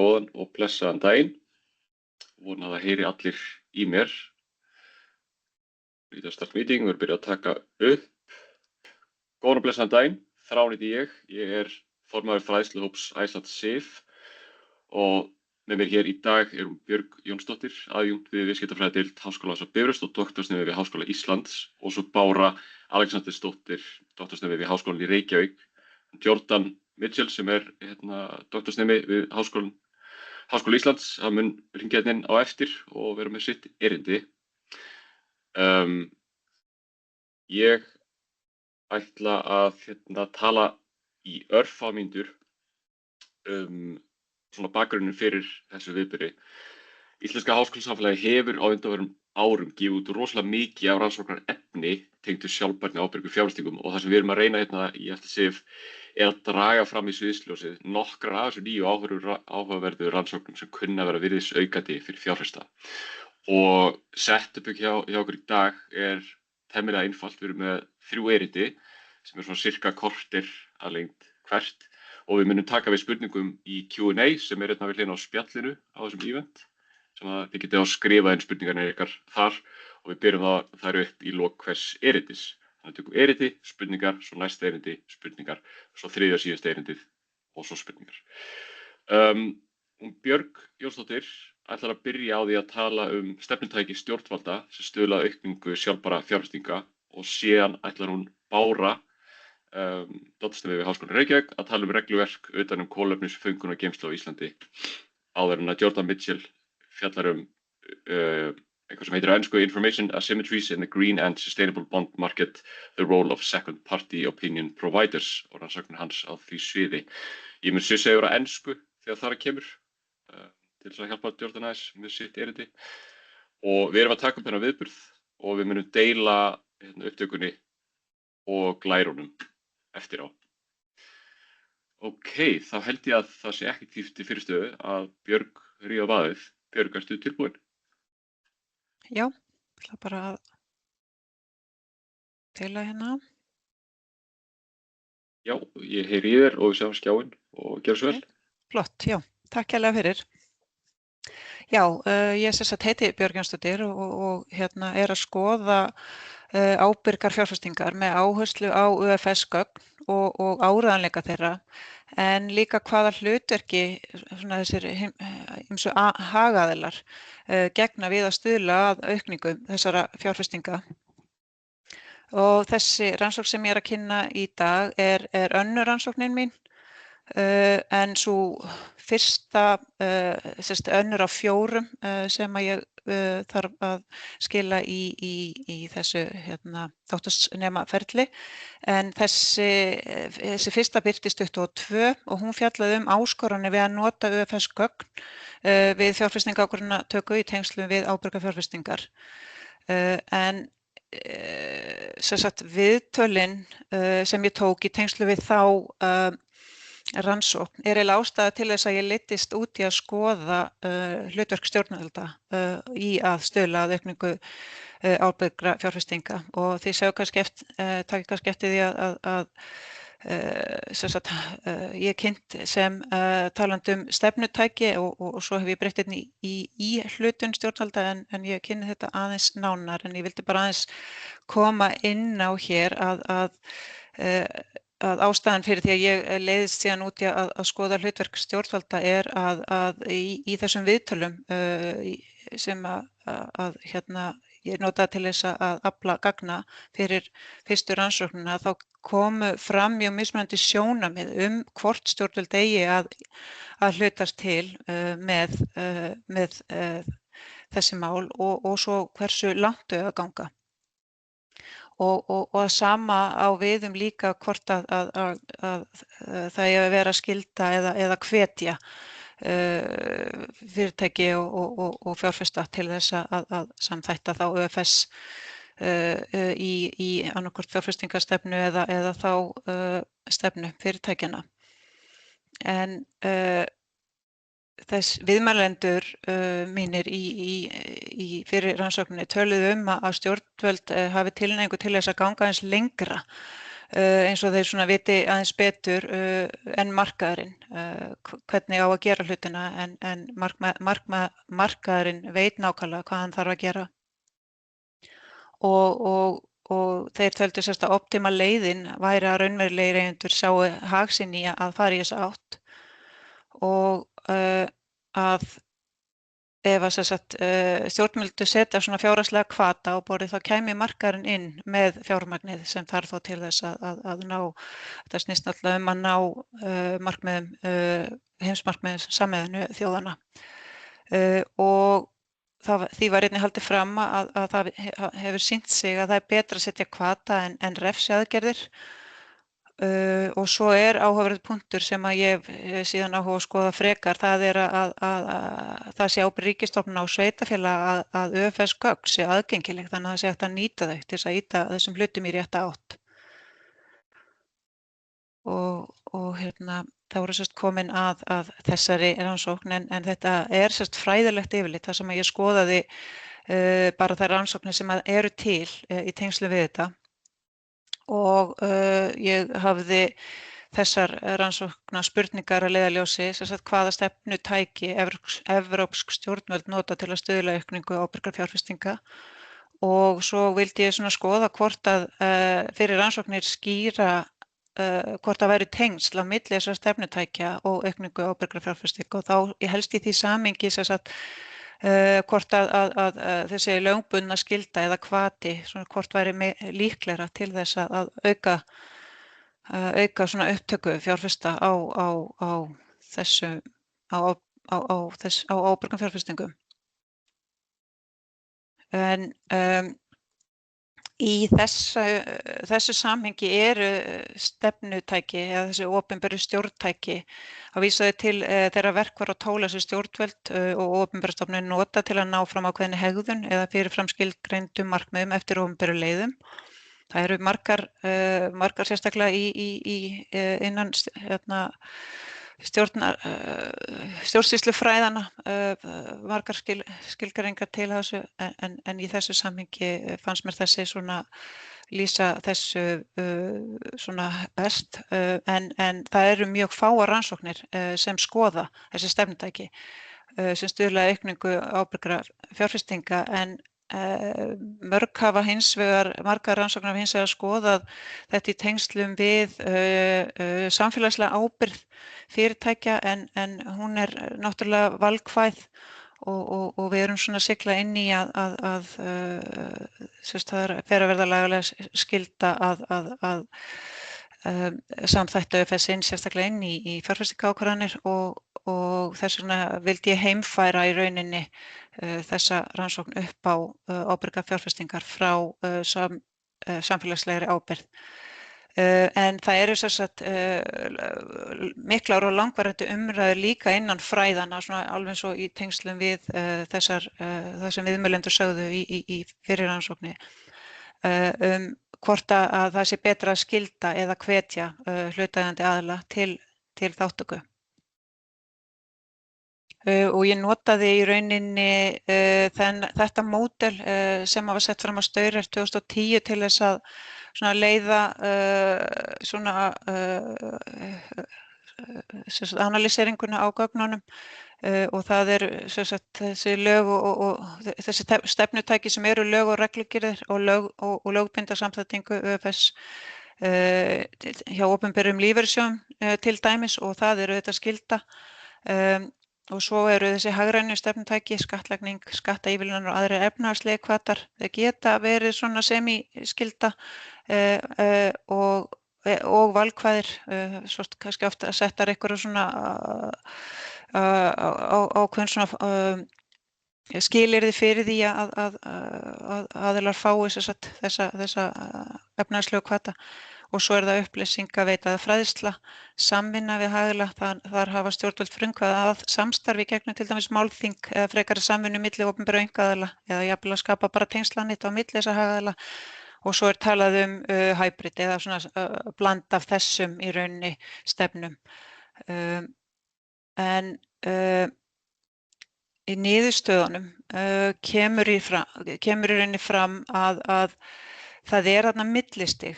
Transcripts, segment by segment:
Góðan og blessaðan daginn. Vona að það heyri allir í mér. Við start meeting, við erum byrjað að taka upp. Góðan og blessaðan daginn. Þráin heiti ég. Ég er formaður fræðsluhóps Iceland Safe og með mér hér í dag er Björg Jónsdóttir, aðjúnkt við viðskiptafræðideild Háskólans á Bifröst og doktorsnemi við Háskóla Íslands og svo Bára Alexandersdóttir, doktorsnemi við Háskólann í Reykjavík. Jordan Mitchell sem er doktorsnemi við Háskóla Íslands, hann mun hringja hérna inn á eftir og vera með sitt erindi. Ég ætla að tala í örfá mínútur svona bakgrunnin fyrir þessu viðburði. Íslenska háskólasamfélagi hefur á undanförnum árum gefið út rosalega mikið af rannsóknarefni tengdu sjálfbærni og ábyrgum fjárfestingum og það sem við erum að reyna hérna í ICF er að draga fram í sviðsljósið nokkrar af þessu nýju áhugaverðu rannsóknum sem kunna vera virðisaukandi fyrir fjárfesta. Og setupið hjá okkur í dag er temmilega einfalt. Við erum með 3 erindi sem er svona cirka korter að lengd hvert og við munum taka við spurningum í Q&A sem er við hliðina á spjallinu á þessum event sem að þið getið að skrifa inn spurningarnir ykkar þar og við byrjum þær upp í lok hvers erindis. Þannig tökum erindi, spurningar, svo næsta erindi, spurningar, svo þriðja síðasta erindið og svo spurningar. Björg Jónsdóttir ætlar að byrja á því að tala stefnutæki stjórnvalda sem stuðla að aukningu sjálfbærra fjárfestinga og síðan ætlar hún Bára, doktorsnemi við Háskólann í Reykjavík, að tala regluverk utan kolefnisföngun og geymslu á Íslandi. Áður en að Jordan Mitchell fjallar eitthvað sem heitir á ensku Information Asymmetries in the Green and Sustainable Bond Market, the Role of Second Party Opinion Providers og rannsóknir hans á því sviði. Ég mun segja á ensku þegar þar kemur til þess að hjálpa Jordan aðeins með sitt erindi. Og við erum að taka upp þennan viðburð og við munum deila upptökunni og glærunum eftir á. Ok, þá held ég að það sé ekki tíft í fyrirstöðu að Björg ríða vaðið. Björg, ertu tilbúin? Já, ég ætla bara að deila hérna. Já, ég heyri í þér og við sjáum skjáinn og gjörðu svo vel. Flott, já. Takk hérlega fyrir. Já, ég heiti Björg Jónsdóttir og er að skoða ábyrgar fjárfestingar með áherslu á UFS-gögn og áreiðanleika þeirra, en líka hvaða hlutverki þessir ýmsu hagaðilar gegna við að stuðla að aukningu þessara fjárfestinga. Og þessi rannsókn sem ég er að kynna í dag er önnur rannsóknin mín, en sú fyrsta, önnur af 4 sem að ég þarf að skila í þessu doktorsnemaferli, en þessi fyrsta birtist 2022 og hún fjallaði áskoranir við að nota UFS-gögn við fjárfestingaákvörðunartöku í tengslum við ábyrgar fjárfestingar. En viðtölin sem ég tók í tengslum við þá rannsókn er eiginlega ástæða til þess að ég leiddist út í að skoða hlutverk stjórnvalda í að stuðla að aukningu ábyrgra fjárfestinga og þið séu takið kannski eftir því að ég er kynnt sem talandi stefnutæki og svo hef ég breytt hérna í hlutun stjórnvalda en ég kynni þetta aðeins nánar, en ég vildi bara aðeins koma inn á hér að ástæðan fyrir því að ég leiðist síðan út í að skoða hlutverk stjórnvalda er að í þessum viðtölum sem ég notaði til þess að afla gagna fyrir fyrstu rannsóknina, þá komu fram mjög mismunandi sjónarmið hvort stjórnvöld eigi að hlutast til með þessi mál og svo hversu langt þau að ganga. Og sama á við líka hvort að það eigi að vera skylda eða hvetja fyrirtæki og fjárfesta til þess að samþætta þá UFS í annaðhvort fjárfestingarstefnu eða þá stefnu fyrirtækjanna. En þess viðmælendur mínir í fyrir rannsókninni töluðu að stjórnvöld hafi tilhneigingu til þess að ganga aðeins lengra eins og þeir svona viti aðeins betur en markaðurinn, hvernig á að gera hlutina en markaðurinn veit nákvæmlega hvað hann þarf að gera. Og þeir töldu sérst að optimal leiðin væri að raunverulegir eigendur sáu hag sinn í að fara í þessa átt og að ef að stjórnvöld setja svona fjárhagslega hvata á borðið þá kæmi markaðurinn inn með fjármagnið sem þarf þá til þess að ná, þetta snýst náttúrulega að ná heimsmarkmiðum Sameinuðu þjóðanna og því var einnig haldið fram að það hefur sýnt sig að það er betra að setja hvata en refsiaðgerðir og svo áhugaverður punktur sem að ég síðan áhuga að skoða frekar, það að það sé ábyrgð ríkisstofnana og sveitarfélaga að ÖFS-gögn sé aðgengileg þannig að það sé hægt að nýta þau til þess að ýta þessum hlutum í rétta átt. Og það voru komin að þessari rannsókn en þetta er fræðilegt yfirlit þar sem ég skoðaði bara þær rannsóknir sem eru til í tengslum við þetta og ég hafði þessar rannsóknar spurningar að leiðarljósi hvaða stefnutæki evrópsk stjórnvöld nota til að stuðla aukningu ábyrgra fjárfestinga og svo vildi ég skoða hvort að fyrir rannsóknir skýra hvort það væri tengsl á milli þessara stefnutækja og aukningu ábyrgra fjárfestinga og þá helst í því samhengi hvort að þessi lögbundna skylda eða hvati hvort væri líklegra til þess að auka svona upptöku fjárfesta á ábyrgum fjárfestingum. En í þessu samhengi eru stefnutæki eða þessi opinberu stjórntæki að vísa þau til þeirra verkfæra og tóla sem stjórnvöld og opinberar stofnanir nota til að ná fram ákveðinni hegðun eða fyrirfram skilgreindum markmiðum eftir opinberu leiðum. Það eru margar sérstaklega innan stjórnsýslufræðanna margar skilgreiningar til þessu en í þessu samhengi fannst mér þessi lýsa þessu best en það eru mjög fáar rannsóknir sem skoða þessi stefnutæki sem stuðla að aukningu ábyrgra fjárfestinga en margar rannsóknir hafa hins vegar skoðað þetta í tengslum við samfélagslega ábyrgð fyrirtækja en hún náttúrulega valkvæð og við erum að sigla inn í að það fer að verða lagalega skylda að samþætta ÖFS-inn sérstaklega inn í fjárfestingaákvarðanir og þess vegna vildi ég heimfæra í rauninni þessa rannsókn upp á ábyrgar fjárfestingar frá samfélagslegri ábyrgð. En það eru miklar og langvarandi umræður líka innan fræðanna, alveg eins og í tengslum við það sem viðmælendur sögðu í fyrri rannsókninni, hvort að það sé betra að skylda eða hvetja hlutaðeigandi aðila til þátttöku. Og ég notaði í rauninni þetta módel sem var sett fram á Steurer 2010 til þess að leiða analyseringuna á gögnunum og það þessi lög og þessi stefnutæki sem eru lög og reglugerðir og lögbinda samþættingu ÖFS hjá opinberum lífeyrissjóðum til dæmis og það eru þetta skylda og svo eru þessi hagrænu stefnutæki, skattlagning, skattaívilnanir og aðrir efnahagslegir hvatar. Þeir geta verið semi-skylda og valkvæðir, svo kannski ofta settar einhverju ákveðin skilyrði fyrir því að aðilar fái þessa efnahagslegu hvata. Og svo það upplýsingaveita eða fræðsla, samvinna við hagaðila, þar hafa stjórnvöld frumkvæði að samstarfi gegnum til dæmis málþing eða frekari samvinnu milli opinberra og einkaaðila eða jafnvel að skapa bara tengslanit á milli þessa hagaðila og svo talað hybrid eða bland af þessum í rauninni stefnum. En í niðurstöðunum kemur í rauninni fram að Það þarna millistig,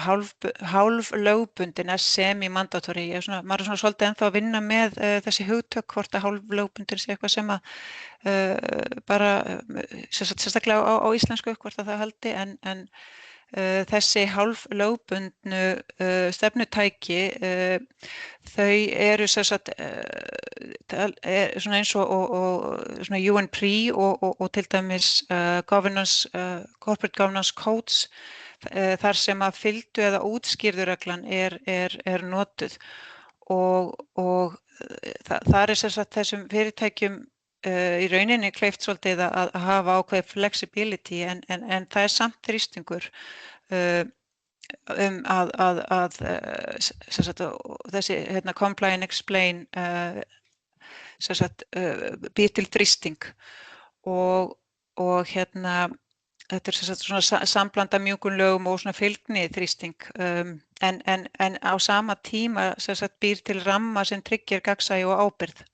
hálf lögbundin semi-mandatory. Maður er svolítið ennþá að vinna með þessi hugtök, hvort að hálf lögbundin sé eitthvað sem að bara sérstaklega á íslensku, hvort að það haldi, en þessi hálf lögbundnu stefnutæki, þau eru svona eins og svona UNPRI og til dæmis corporate governance codes, þar sem að fylgdu eða útskýrðureglan er notuð og þar þessum fyrirtækjum í rauninni kleift svolítið að hafa ákveðið flexibility en það samt þrýstingur að þessi comply and explain býr til þrýsting og þetta svona samblanda mjúkum lögum og svona fylgni þrýsting en á sama tíma býr til ramma sem tryggir gagnsæi og ábyrgð.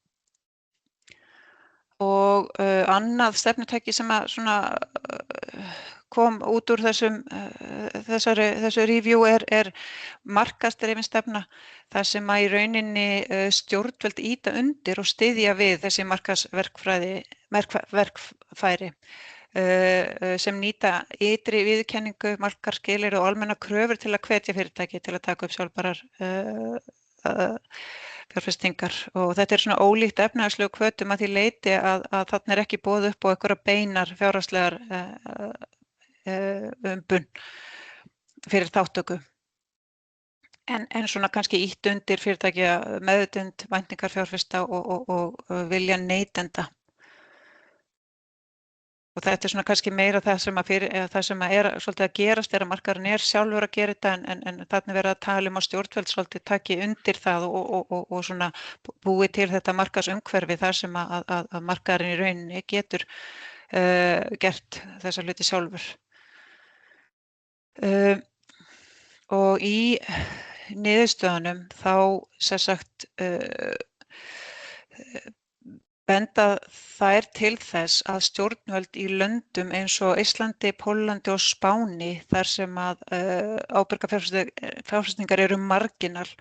Og annað stefnutæki sem að kom út úr þessu review er markaðsdrifin stefna, þar sem að í rauninni stjórnvöld ýta undir og styðja við þessi markaðsverkfæri sem nýta ytri viðurkenningu, markaðsskilyrði og almennar kröfur til að hvetja fyrirtæki til að taka upp sjálfbærar fjárfestingar og þetta er svona ólíkt efnahagslegu hvötum að því leyti að þarna ekki boðið upp á einhverjar beinar fjárhagslegar umbun fyrir þáttöku. En svona kannski ýtt undir fyrirtækja meðvitund, væntingar fjárfesta og vilja neytenda. Og þetta er svona kannski meira það sem er svolítið að gerast að markaðurinn er sjálfur að gera þetta en þarna verið að tala að stjórnvöld svolítið taki undir það og svona búi til þetta markaðsumhverfi þar sem að markaðurinn í rauninni getur gert þessa hluti sjálfur. Og í niðurstöðunum þá benda þær til þess að stjórnvöld í löndum eins og Íslandi, Póllandi og Spáni, þar sem að ábyrgar fjárfestingar eru marginal,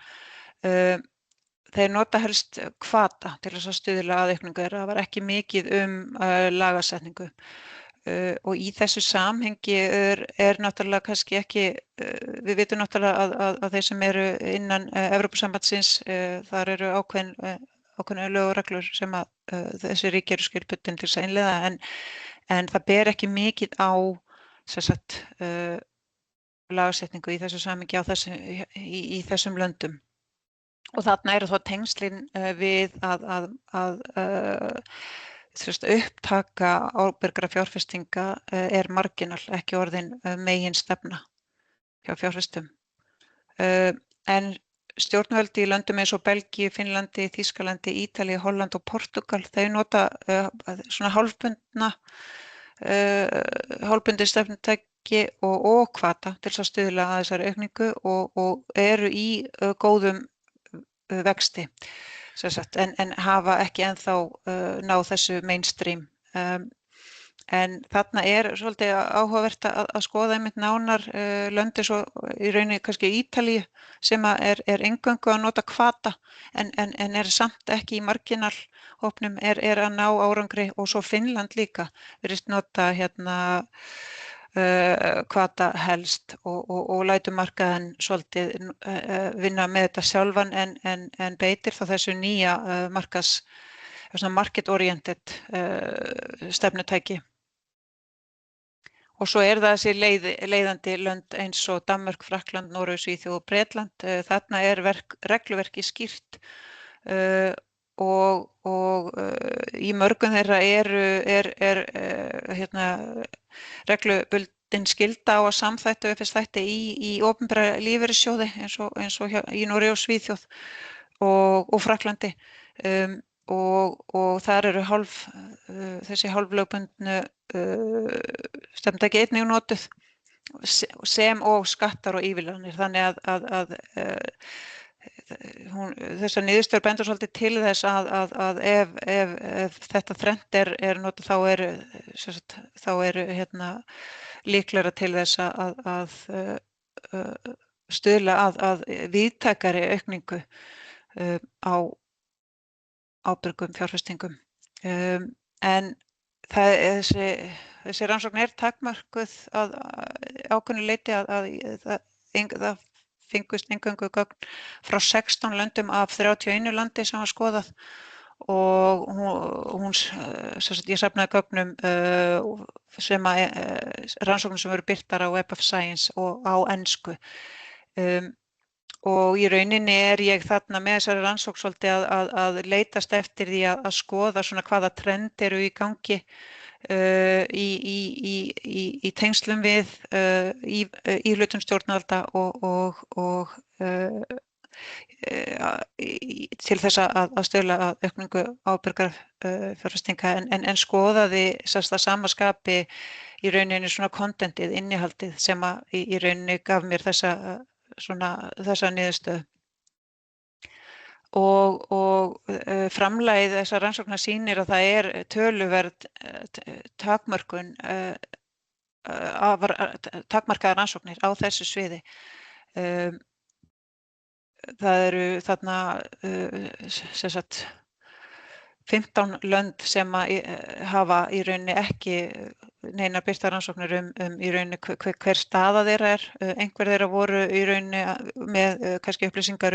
þeir nota helst hvata til þess að stuðla að aukningu þeirra. Það var ekki mikið lagasetningu. Og í þessu samhengi er náttúrulega kannski ekki, við vitum náttúrulega að þeir sem eru innan Evrópusambandsins, þar eru ákveðin lög og reglur sem að þessi ríki eru skilbundin til þess að innleiða en það ber ekki mikið á lagasetningu í þessu samhengi í þessum löndum. Og þarna eru þá tengslin við að upptaka ábyrgra fjárfestinga er marginal, ekki orðin meginstefna hjá fjárfestum. En stjórnvöld í löndum eins og Belgíu, Finnlandi, Þýskalandi, Ítalíu, Holland og Portúgal, þau nota svona hálfbundin stefnutæki og hvata til þess að stuðla að þessari aukningu og eru í góðum vexti, en hafa ekki ennþá náð þessu mainstream. En þarna er svolítið áhugavert að skoða einmitt nánar lönd eins og í rauninni kannski Ítalíu sem er eingöngu að nota hvata en er samt ekki í marginalhópnum, er að ná árangri og svo Finnland líka virðist nota hvata helst og lætur markaðinn svolítið vinna með þetta sjálfan en beitir þá þessu nýja market oriented stefnutæki. Og svo það þessi leiðandi lönd eins og Danmörk, Frakkland, Noregur, Svíþjóð og Bretland. Þarna er regluverki skýrt og í mörgum þeirra er reglubundin skylda á að samþætta ÖFS-þætti í opinbera lífeyrissjóði eins og í Noregi og Svíþjóð og Frakklandi. Og þar eru þessi hálflögbundnu stefnutæki einnig notuð sem og skattar og ívilnanir. Þannig að þessar niðurstöður bendur svolítið til þess að ef þetta þrennt er notað þá er líklegra til þess að stuðla að víðtækari aukningu á ábyrgum fjárfestingum. En þessi rannsókn er takmörkuð að ákveðnu leyti að það fengust eingöngu gögn frá 16 löndum af 31 landi sem var skoðað og ég safnaði gögnum rannsóknum sem voru birtar á Web of Science og á ensku. Og í rauninni er ég þarna með þessari rannsókn svolítið að leitast eftir því að skoða svona hvaða trend eru í gangi í tengslum við íhlutun stjórnvalda og til þess að stuðla að aukningu ábyrgra fjárfestinga en skoðaði að sama skapi í rauninni svona contentið, innihaldið sem í rauninni gaf mér þessa niðurstöðu. Og framlagið þessar rannsóknar sýnir að það er töluverð takmörkun takmarkaðar rannsóknir á þessu sviði. Það eru þarna 15 lönd sem hafa í rauninni ekki neinar birtar rannsóknir í rauninni hver staða þeirra er. Einhver þeirra voru í rauninni með kannski upplýsingar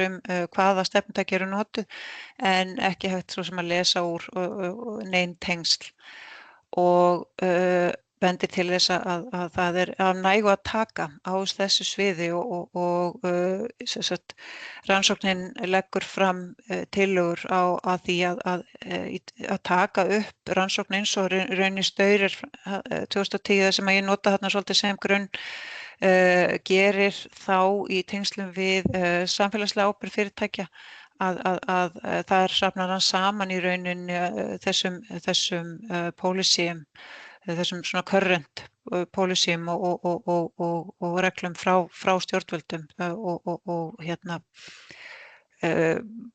hvaða stefnutæki eru notuð en ekki hægt svo sem að lesa úr nein tengsl og bendir til þess að það er af nægu að taka á þessu sviði og rannsóknin leggur fram tillögur að því að taka upp rannsókn eins og raunin Staurer 2010 sem ég nota þarna svolítið sem grunn gerir þá í tengslum við samfélagslega ábyrgð fyrirtækja að þar safnar hann saman í rauninni þessum pólisíum, þessum svona current pólisíum og reglum frá stjórnvöldum og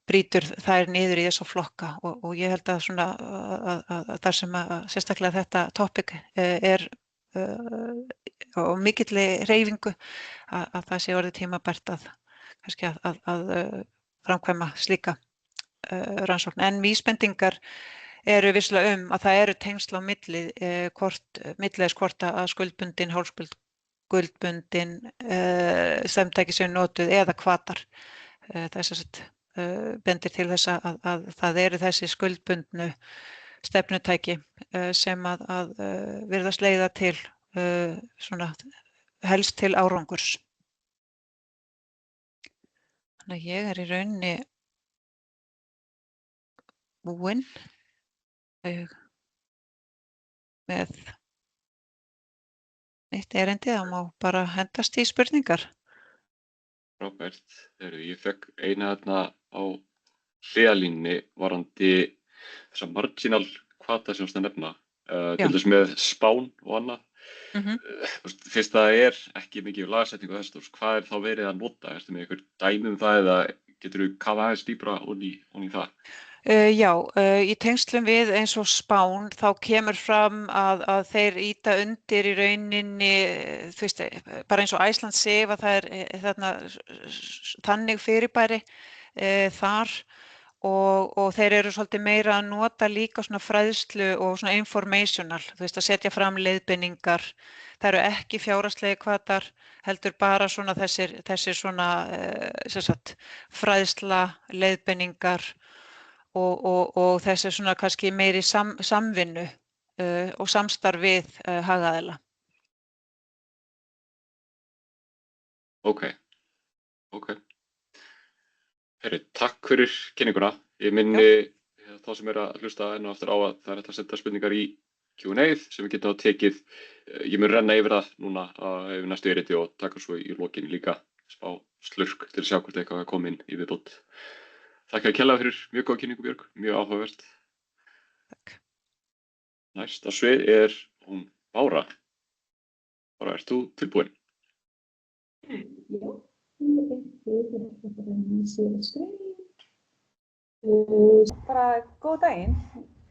brýtur þær niður í þessa flokka og ég held að svona að þar sem sérstaklega þetta topic er á mikilli hreyfingu að það sé orðið tímabært kannski að framkvæma slíka rannsókn. En vísbendingar eru vissulega að það eru tengsl á milli hvort að skuldbundin, hálfskuldbundin stefnutæki séu notuð eða hvatar. Það bendir til þess að það eru þessi skuldbundnu stefnutæki sem að virðast leiða til svona helst til árangurs. Þannig að ég er í rauninni búin með mitt erindi, það má bara hendast í spurningar. Frábært. Ég fekk eina þarna á hliðarlínunni varðandi þessa marginal hvata sem þú nefna, til þess með spán og annað. Fyrst það er ekki mikið lagasetningu þess, hvað þá verið að nota? Ertu með einhver dæmi það eða geturðu kafað aðeins dýpra ofan í það? Já, í tengslum við eins og spán þá kemur fram að þeir ýta undir í rauninni, þú veist, bara eins og Iceland Sif að það er þarna þannig fyrirbæri þar og þeir eru svolítið meira að nota líka svona fræðslu og svona informational, þú veist, að setja fram leiðbeiningar. Það eru ekki fjárhagslegi hvatar, heldur bara svona þessir svona fræðsla, leiðbeiningar og þessi svona kannski meiri samvinnu og samstarf við hagaðila. Ok. Herri, takk fyrir kynninguna. Ég minni þá sem er að hlusta enn og aftur á að það er hægt að senda spurningar í Q&A sem við getum tekið. Ég mun renna yfir það núna yfir næstu erindi og taka svo í lokin líka spá slurk til að sjá hvort eitthvað er komin í viðbót. Þakka kærlega fyrir mjög góða kynningu, Björg, mjög áhugavert. Takk. Næsta svið er hún Bára. Bára, ert þú tilbúin? Já. Bara góð daginn.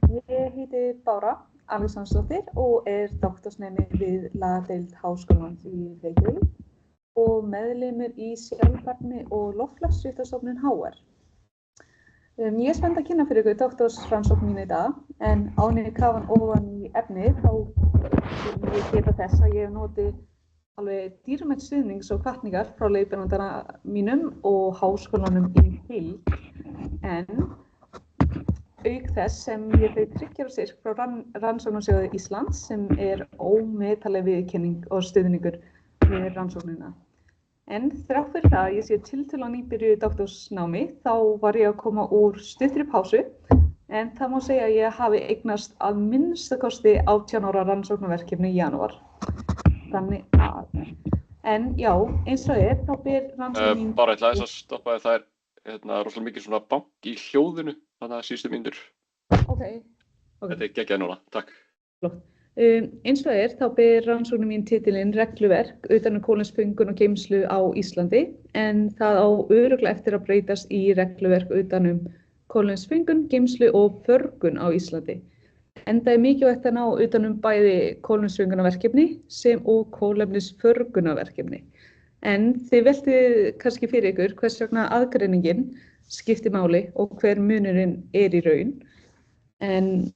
Ég heiti Bára Alexandersdóttir og doktorsnemi við lagadeild Háskólans í Reykjavík og meðlimur í sjálfbærni og loftslagsvísindastofnun HR. Ég spennt að kynna fyrir ykkur doktorsrannsókn mína í dag, en áður en ég kafa ofan í efnið þá vil ég geta þess að ég hef notið alveg dýrmæts stuðnings og hvatningar frá leiðbeinandana mínum og háskólanum í heild, en auk þess sem ég hlaut 30 ára styrk frá Rannsóknasjóði Íslands sem ómetanleg viðurkenning og stuðningur við rannsóknina. En þrátt fyrir það að ég sé tiltölulega nýbyrjuð í doktorsnámi þá var ég að koma úr stuttri pásu, en það má segja að ég hafi eignast að minnsta kosti 18 ára rannsóknarverkefni í janúar. Þannig að, en já, eins og þá ber rannsókn mín... Bara ætla þess að stoppa það rosalega mikið svona bank í hljóðinu, þannig að síðustu mínútur. Okay. Þetta geggjað núna, takk. Flott. Eins og þá ber rannsóknin mín titilinn regluverk utan kolefnisföngun og geymslu á Íslandi, en það á örugglega eftir að breytast í regluverk utan kolefnisföngun, geymslu og förgun á Íslandi. Enda mikilvægt að ná utan bæði kolefnisföngunarverkefni sem og kolefnisförgunarverkefni. En þið veltið kannski fyrir ykkur hvers vegna aðgreiningin skiptir máli og hver munurinn í raun. En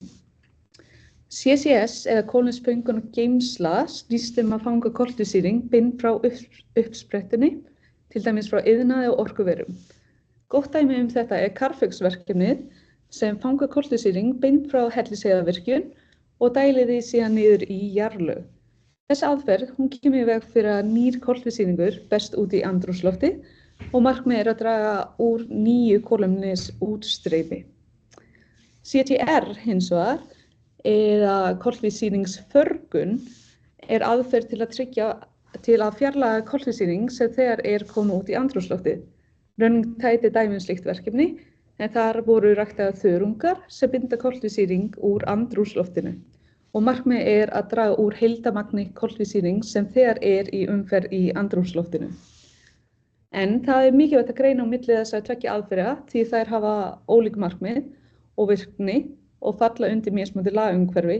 CCS eða kolefnisföngun og geymsla snýst að fanga koltvísýring beint frá uppsprettunni, til dæmis frá iðnaði og orkuverum. Gott dæmi þetta Carfax-verkefnið sem fanga koltvísýring beint frá Hellisheiðarvirkjun og dælir því síðan niður í jarðlög. Þessi aðferð kemur í veg fyrir að nýr koltvísýringur berst út í andrúmsloftið og markmið að draga úr nýju kolefnisútstreymi. CTR hins vegar, eða koltvísýringsförgun, aðferð til að fjarlæga koltvísýring sem þegar komið út í andrúmsloftið. Running Tide dæmi slíkt verkefni, en þar voru ræktaðar þörungar sem binda koltvísýring úr andrúmsloftinu og markmið að draga úr heildarmagni koltvísýring sem þegar í umferð í andrúmsloftinu. En það mikilvægt að greina á milli þessara tveggja aðferða því þær hafa ólík markmið og virkni og falla undir mismunandi lagaumhverfi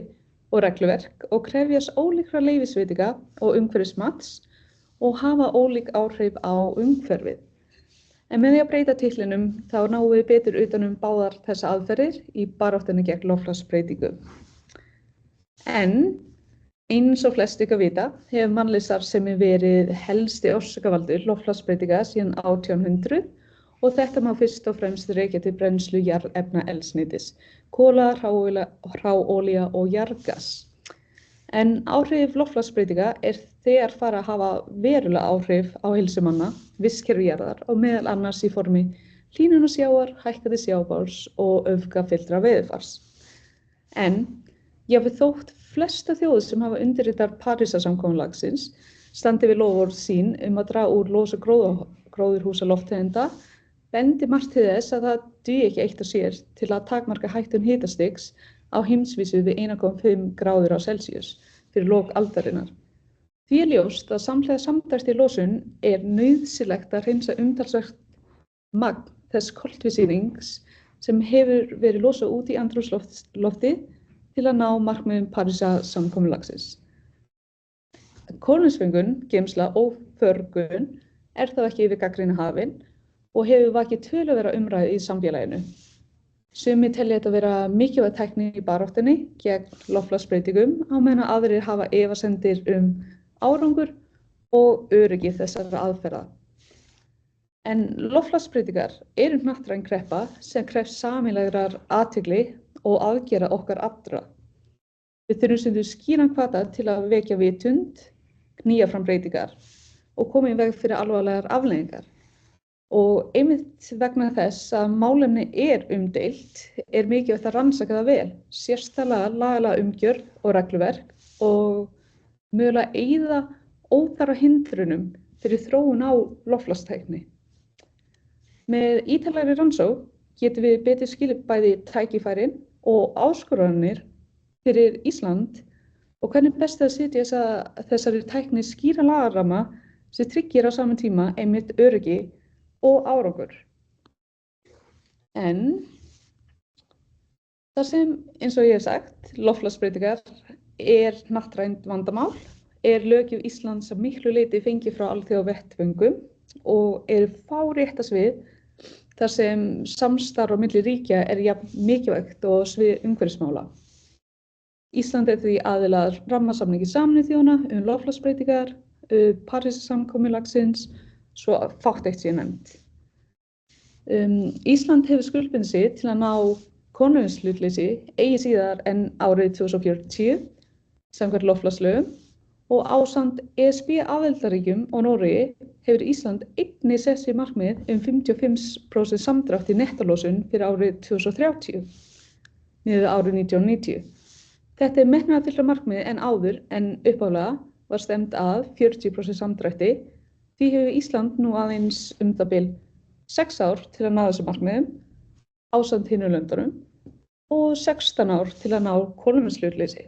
og regluverk og krefjast ólíkra leyfisveitinga og umhverfismats og hafa ólík áhrif á umhverfið. En með því að breyta titlinum þá náum við betur utan báðar þessa aðferðir í baráttunni gegn loftslagsbreytingu. En eins og flest ykkar vita hefur mannleg starfsemi verið helsti orsakavaldur loftslagsbreytinga síðan 1800 og þetta má fyrst og fremst rekja til brennslu jarðefnaeldsneytis, kola, hráolía og jarðgas. En áhrif loftslagsbreytinga þegar fara að hafa verulega áhrif á heilsu manna, vistkerfi jarðar og meðal annars í formi hlýnunar sjávar, hækkandi sjávarborðs og öfgafylltra veðurfars. En jafnvel þótt flestar þjóðir sem hafa undirritað Parísarsamkomulagsins standi við loforð sín að draga úr losun gróðurhúsalofttegunda, bendir margt til þess að það dugi ekki eitt og sér til að takmarka hækkun hitastigs á heimsvísu við 1,5 gráður á Celsius fyrir lok aldarinnar. Því ljóst að samhliða samdrætti í losun nauðsynlegt að hreinsa umtalsvert magn þess koltvísýrings sem hefur verið losað út í andrúmsloftið til að ná markmiðum Parísarsamkomulagsins. Kolefnisföngun, geymsla og förgun þá ekki yfir gagnrýni hafin og hefur vakið töluverða umræðu í samfélaginu. Sumir telja þetta vera mikilvæg tækni í baráttunni gegn loftslagsbreytingum á meðan aðrir hafa efasemdir árangur og öryggi þessara aðferða. En loftslagsbreytingar hnattræn kreppa sem krefst sameiginlegrar athygli og aðgerða okkar allra. Við þurfum stundum skýran hvata til að vekja vitund, knýja fram breytingar og koma í veg fyrir alvarlegar afleiðingar. Og einmitt vegna þess að málefni umdeilt mikilvægt að rannsaka það vel, sérstaklega lagalega umgjörð og regluverk og mögulega eyða óþarfa hindrunum fyrir þróun á loftslagstækni. Með ítarlegri rannsókn getum við betur skilið bæði tækifærin og áskoranir fyrir Ísland og hvernig best að setja þessari tækni skýra lagaramma sem tryggir á sama tíma einmitt öryggi og árangur. En þar sem, eins og ég hef sagt, loftslagsbreytingar hnattrænt vandamál, löggjöf Íslands að miklu leyti fengið frá alþjóðavettvöngum og fáréttasvið þar sem samstarf á milli ríkja jafn mikilvægt og svið umhverfismála. Ísland því aðili að rammasamningi Sameinuðu þjóðanna loftslagsbreytingar, Parísarsamkomulagsins, svo fátt eitt sé nefnt. Ísland hefur skuldbundið sig til að ná kolefnishlutleysi eigi síðar en árið 2040 samkvæmt loftslagslögum og ásamt ESB aðildarríkjum og Noregi hefur Ísland einnig sett sér markmið 55% samdrátt í nettólosun fyrir árið 2030 miðað við árið 1990. Þetta metnaðarfyllra markmið en áður en upphaflega var stefnt að 40% samdrætti. Því hefur Ísland nú aðeins það bil 6 ár til að ná þessu markmiðum ásamt hinum löndunum og 16 ár til að ná kolefnishlutleysi.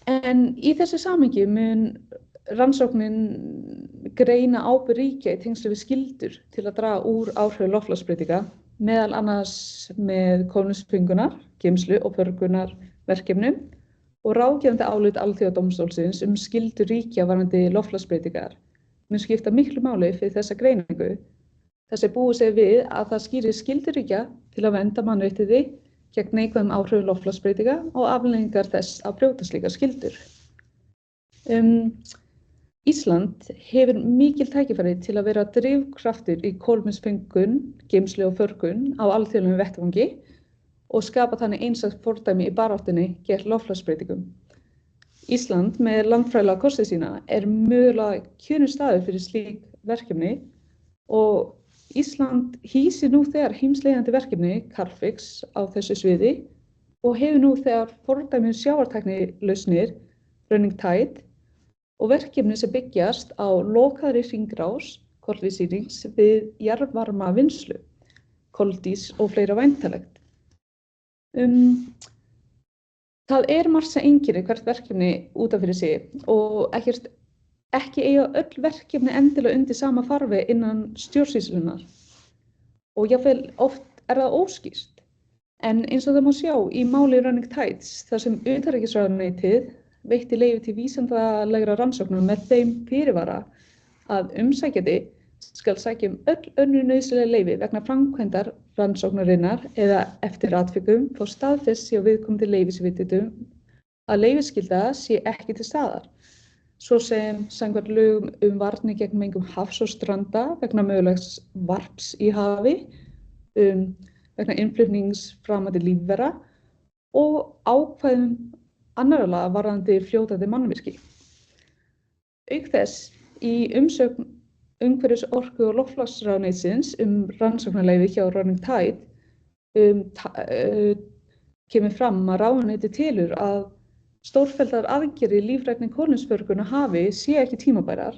En í þessu samhengi mun rannsóknin greina ábyrgð ríkja í tengslum við skyldur til að draga úr áhrifum loftslagsbreytinga, meðal annars með kolefnisföngunar, geymslu og förgunarverkefnum og ráðgefandi álit Alþjóðadómstólsins skyldur ríkja varðandi loftslagsbreytingar mun skipta miklu máli fyrir þessa greiningu. Þessi búið sér við að það skýrir skyldur ríkja til að vernda mannréttindi gegn neikvæðum áhrifum loftslagsbreytinga og afleiðingar þess að brjóta slíkar skyldur. Ísland hefur mikil tækifæri til að vera drifkraftur í kolefnisföngun, geymslu og förgun á alþjóðlegum vettvangi og skapa þannig einstakt fordæmi í baráttunni gegn loftslagsbreytingum. Ísland með landfræðilega kosti sína mögulega kjörinn staður fyrir slík verkefni og Ísland hýsir nú þegar heimsleiðandi verkefni Carfix á þessu sviði og hefur nú þegar fordæmi sjávartæknilausnir Running Tide og verkefni sem byggjast á lokaðri hringrás koltvísýrings við jarðvarmavinnslu, koldís og fleira væntanlegt. Það margt sem einkenir hvert verkefni út af fyrir sig og ekki eiga öll verkefni endilega undir sama farfi innan stjórnsýslunnar og jafnvel oft það óskýrt. En eins og það má sjá í máli Running Tides þar sem utanríkisráðuneytið veitti leyfi til vísindalegra rannsókna með þeim fyrirvara að umsækjandi skal sækja öll önnur nauðsynleg leyfi vegna framkvæmdar rannsóknarinnar eða eftir atvikum fá staðfest hjá viðkomandi leyfisveitendum að leyfisskylda sé ekki til staðar, svo sem samkvæmt lögum varnir gegn mengun hafs og stranda vegna mögulegs varps í hafi, vegna innflutnings framandi lífvera og ákvæðum annarra laga varðandi fljótandi mannvirki. Auk þess, í umsögn umhverfis-, orku- og loftslagsráðuneytisins rannsóknarleyfi hjá Running Tide kemur fram að ráðuneytið telur að stórfelldar aðgerðir lífrænni kolefnisförgun á hafi séu ekki tímabærar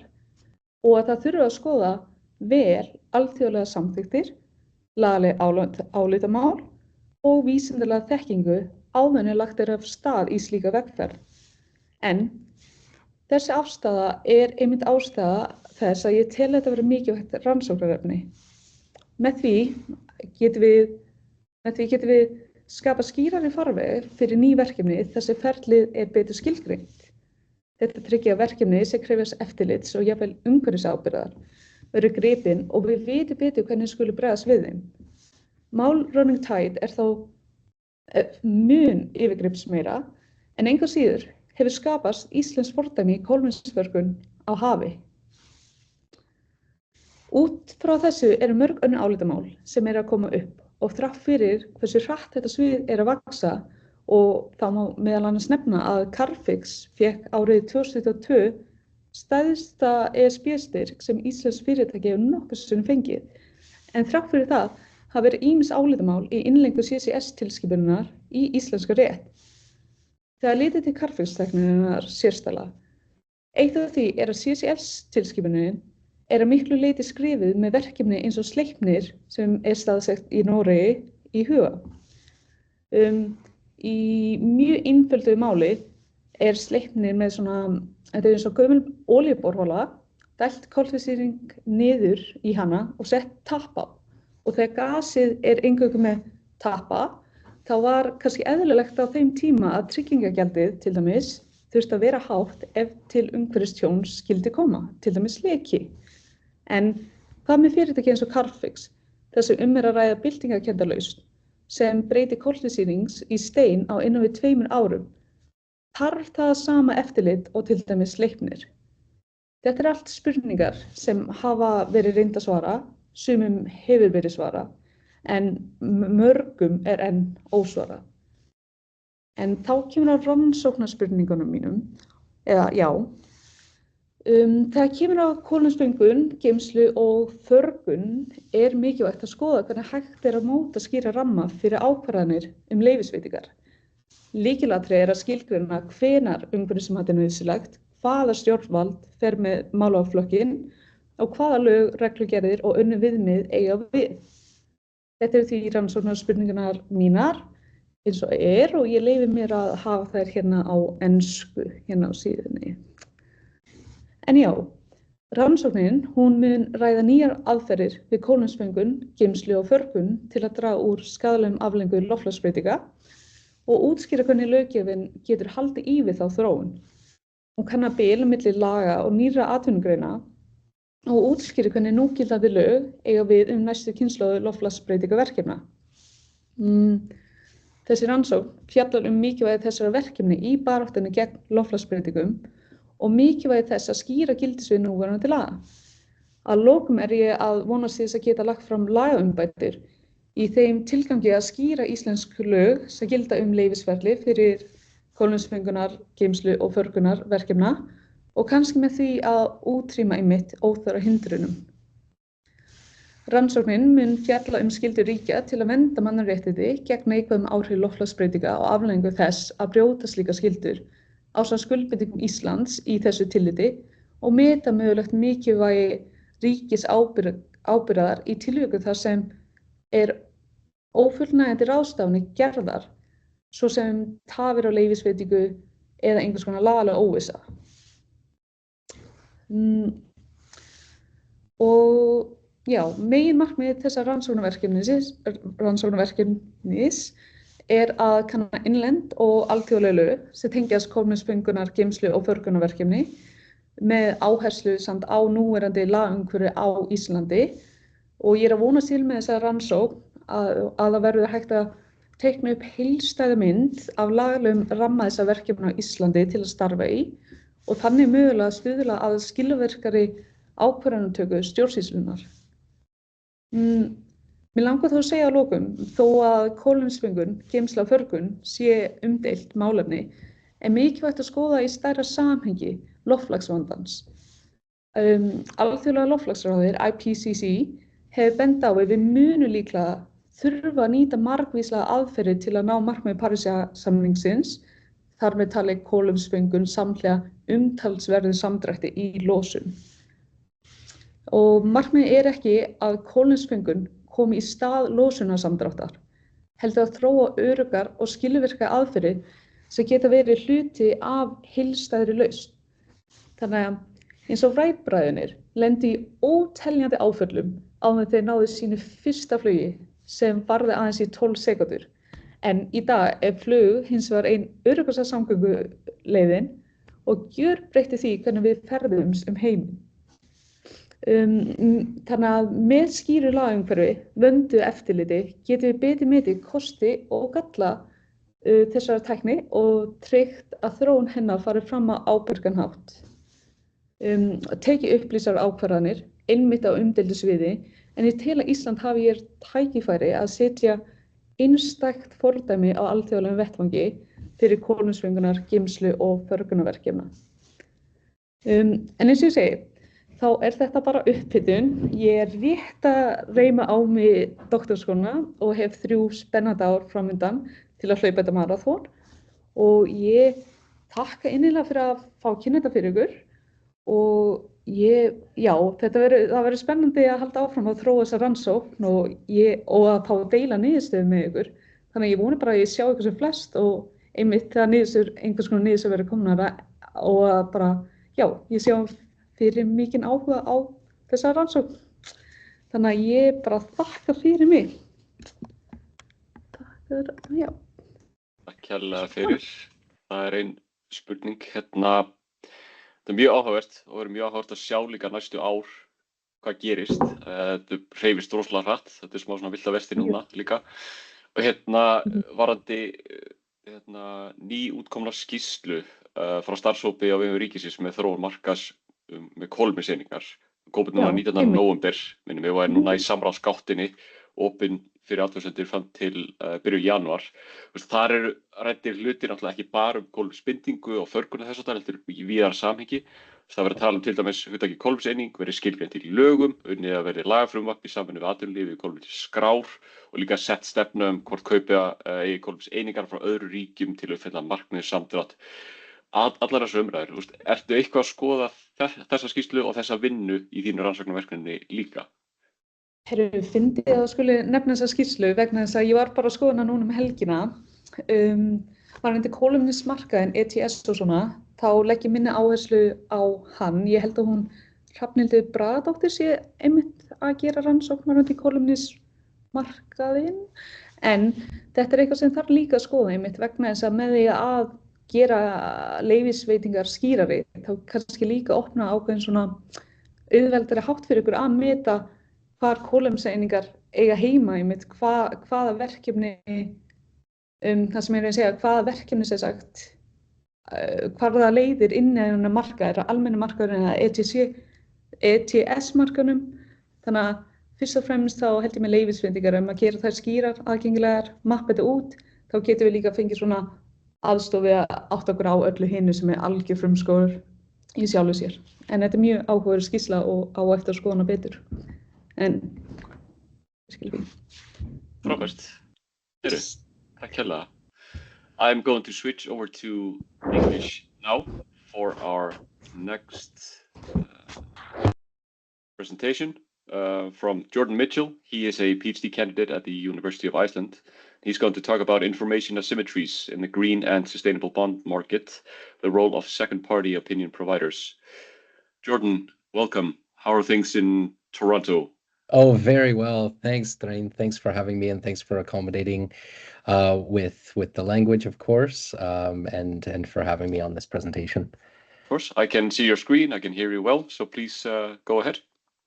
og að það þurfi að skoða vel alþjóðlegar samþykktir, lagaleg álitamál og vísindalega þekkingu áður en lagt af stað í slíka vegferð. En þessi afstaða einmitt ástæða þess að ég tel þetta vera mikilvægt rannsóknarefni. Með því getum við skapa skýrari farveg fyrir ný verkefni þar sem ferlið betur skilgreint. Þetta tryggir að verkefni sem krefjast eftirlits og jafnvel umhverfisábyrgðar verður gripin og við vitum betur hvernig skuli bregðast við þeim. Mál Running Tide þó mun yfirgripsmeira en engu síður hefur skapast íslenskt fordæmi í kolefnisförgun á hafi. Út frá þessu mörg önnur álitamál sem að koma upp og þrátt fyrir hversu hratt þetta svið að vaxa og þá má meðal annars nefna að Carfix fékk árið 2022 stærsta ESB-styrk sem íslensk fyrirtæki hefur nokkru sinni fengið. En þrátt fyrir það hafa verið ýmis álitamál í innleiðingu CCS-tilskipunarinnar í íslensku rétt. Þegar litið til Carfix-tækninnar sérstæla. Eitt af því að CCS-tilskipunin að miklu leyti skrifuð með verkefni eins og Sleipnir sem staðsett í Noregi í huga. Í mjög einföldu máli Sleipnir með svona, þetta eins og gömul olíuborhola dælt koltvísýring niður í hana og sett tappa á. Og þegar gasið eingöngu með tappa, þá var kannski eðlilegt á þeim tíma að tryggingagjaldið til dæmis þurfti að vera hátt ef til umhverfistjóns skyldi koma, til dæmis leki. En hvað með fyrirtæki eins og Carbfix, þar sem að ræða byltingarkenndalausn sem breytir koltvísýrings í stein á innan við 2 árum, þarf það sama eftirlit og til dæmis Sleipnir. Þetta allt spurningar sem hafa verið reynd að svara, sumum hefur verið svarað, en mörgum enn ósvarað. En þá kemur á rannsóknarspurningunum mínum, eða já. Þegar kemur á kolefnisföngun, geymslu og förgun mikilvægt að skoða hvernig hægt að móta skýra ramma fyrir ákvarðanir leyfisveitingar. Lykilatriði að skilgreina hvenær umhverfismat nauðsynlegt, hvaða stjórnvald fer með málaflokkinn og hvaða lög, reglugerðir og önnur viðmið eiga við. Þetta því rannsóknarspurningarnar mínar eins og og ég leyfi mér að hafa þær hérna á ensku, hérna á síðunni. En já, rannsóknin hún mun ræða nýjar aðferðir við kolefnisföngun, geymslu og förgun til að draga úr skaðlegum afleiðingum loftslagsbreytinga og útskýra hvernig löggjöfin getur haldið í við þá þróun. Hún kannar bil milli laga og nýrra atvinnugreina og útskýra hvernig núgildandi lög eiga við næstu kynslóð loftslagsbreytingaverkefna. Þessi rannsókn fjallar mikilvægi þessara verkefni í baráttunni gegn loftslagsbreytingum og mikilvægi þess að skýra gildissvið núverandi laga. Að lokum ég að vonast til þess að geta lagt fram lagaumbætur í þeim tilgangi að skýra íslensk lög sem gilda leyfisferli fyrir kolefnisföngunar, geymslu og förgunar verkefna og kannski með því að útrýma óþarfa hindrunum. Rannsóknin mun fjalla skyldur ríkja til að vernda mannréttindi gegn neikvæðum áhrif loftslagsbreytinga og afleiðingu þess að brjóta slíkar skyldur ásamt skuldbindingum Íslands í þessu tilliti og meta mögulegt mikilvægi ríkisábyrgðar í tilvikum þar sem ófullnægjandi ráðstafanir gerðar, svo sem tafir á leyfisveitingu eða einhvers konar lagaleg óvissa. Og já, meginmarkmið þessa rannsóknarverkefnis að kanna innlend og alþjóðleg lög sem tengjast kolefnisföngunar, geymslu og förgunarverkefni með áherslu samt á núverandi lagaumhverfi á Íslandi og ég að vonast til með þessa rannsókn að það verður hægt að teikna upp heildstæða mynd af lagalegum ramma þessa verkefna á Íslandi til að starfa í og þannig mögulega stuðla að skilvirkari ákvarðanatöku stjórnsýslunnar. Mér langar þó að segja að lokum, þó að kolefnisföngun, geymsla og förgun sé umdeilt málefni, mikilvægt að skoða í stærra samhengi loftslagsvandans. Alþjóðlega loftslagsráðið, IPCC, hefur bent á að við munum líklega þurfa að nýta margvíslega aðferðir til að ná markmiði Parísarsamningsins, þar með talið kolefnisföngun samhliða umtalsverðum samdrætti í losun. Og markmiðið ekki að kolefnisföngun komi í stað losunarsamdráttar, heldur að þróa öruggar og skilvirkar aðferðir sem geta verið hluti af heildstæðri lausn. Þannig að eins og Wright-bræðurnir lentu í óteljandi áföllum áður en þeir náðu sínu fyrsta flugi sem varði aðeins í 12 sekúndur. En í dag flug hins vegar ein öruggasta samgönguleiðin og gjörbreytti því hvernig við ferðumst heiminn. Þannig að með skýru lagaumhverfi, vöndu eftirliti getum við betur metið kosti og galla þessara tækni og tryggt að þróun hennar fari fram á ábyrgan hátt. Tekið upplýsar ákvarðanir einmitt á umdeildu sviði en ég tel að Ísland hafi tækifæri að setja einstakt fordæmi á alþjóðlegum vettvangi fyrir kolefnisföngunar, geymslu og förgunarverkefna. En eins og ég segi, þá þetta bara upphitun. Ég rétt að reyma á mig doktorskona og hef 3 spennandi ár framundan til að hlaupa þetta maraþon og ég þakka innilega fyrir að fá kynna þetta fyrir ykkur og það verður spennandi að halda áfram að þróa þessa rannsókn og að fá að deila niðurstöðum með ykkur. Þannig að ég voni bara að ég sjá ykkur sem flest og einmitt þegar einhvers konar niðurstöður verður komnar og að bara, ég sjá fyrir mikinn áhuga á þessa rannsókn. Þannig að ég bara þakka fyrir mig. Já. Takk kærlega fyrir. Það er ein spurning hérna. Það er mjög áhugavert og verður mjög áhugavert að sjá líka næstu ár hvað gerist. Þetta hreyfist rosalega hratt. Þetta er smá svona vilda vesti núna líka. Og hérna varandi ný útkomna skýrslu frá starfshópi á vegum ríkisins með þróun markaðs með kolefniseiningar. Komið núna 19. nóvember, minnum við, og er núna í samráðsgáttinni, opinn fyrir athugasemdir fram til byrjun janúar. Þar eru ræddir hlutir náttúrulega ekki bara kolefnisbindingu og förgun þess að heldur í víðara samhengi. Það verður að tala til dæmis hugtakið kolefniseining, verið skilgreint í lögum, unnið að verði lagafrumvarp í samvinnu við atvinnulífið, kolefnisskrár og líka sett stefnu hvort kaupa eigi kolefniseiningar frá öðru ríkjum til að uppfylla markmið samdrátt. Allar þessu umræður, ertu eitthvað að skoða þessa skýrslu og þessa vinnu í þínu rannsóknarverkefni líka? Herru, fyndið að skuli nefna þessa skýrslu vegna þess að ég var bara að skoða hana núna helgina. Varðandi kolefnismarkaðinn, ETS og svona, þá legg ég minni áherslu á hann. Ég held að hún Hrafnhildur Bragadóttir sé einmitt að gera rannsókn varðandi kolefnismarkaðinn. En þetta er eitthvað sem þarf líka að skoða einmitt vegna þess að með því að gera leyfisveitingar skýrari, þá kannski líka opna ákveðin svona auðveldari hátt fyrir ykkur að meta hvar kolefniseiningar eiga heima einmitt, hvaða verkefni, það sem ég er að segja, hvaða verkefni sem sagt, hvaða leiðir inn í þennan markað, almenni markaðurinn eða ETS-markaðnum. Þannig að fyrst og fremst þá held ég með leyfisveitingar að gera þær skýrar, aðgengilegar, mappa þetta út, þá getum við líka fengið svona aðstofi að átta okkur á öllu hinu sem er algjör frumskógur í sjálfu sér. En þetta er mjög áhugaverð skýrsla og á eftir að skoða hana betur. En, skilur við. Frábært. Takk hérlega. I'm going to switch over to English now for our next presentation from Jordan Mitchell. He is a PhD candidate at the University of Iceland. He's going to talk about information asymmetries in the green and sustainable bond market, the role of second-party opinion providers. Jordan, welcome. How are things in Toronto? Oh, very well. Thanks, Thrain. Thanks for having me, and thanks for accommodating with the language, of course, and for having me on this presentation. Of course, I can see your screen. I can hear you well. So please go ahead.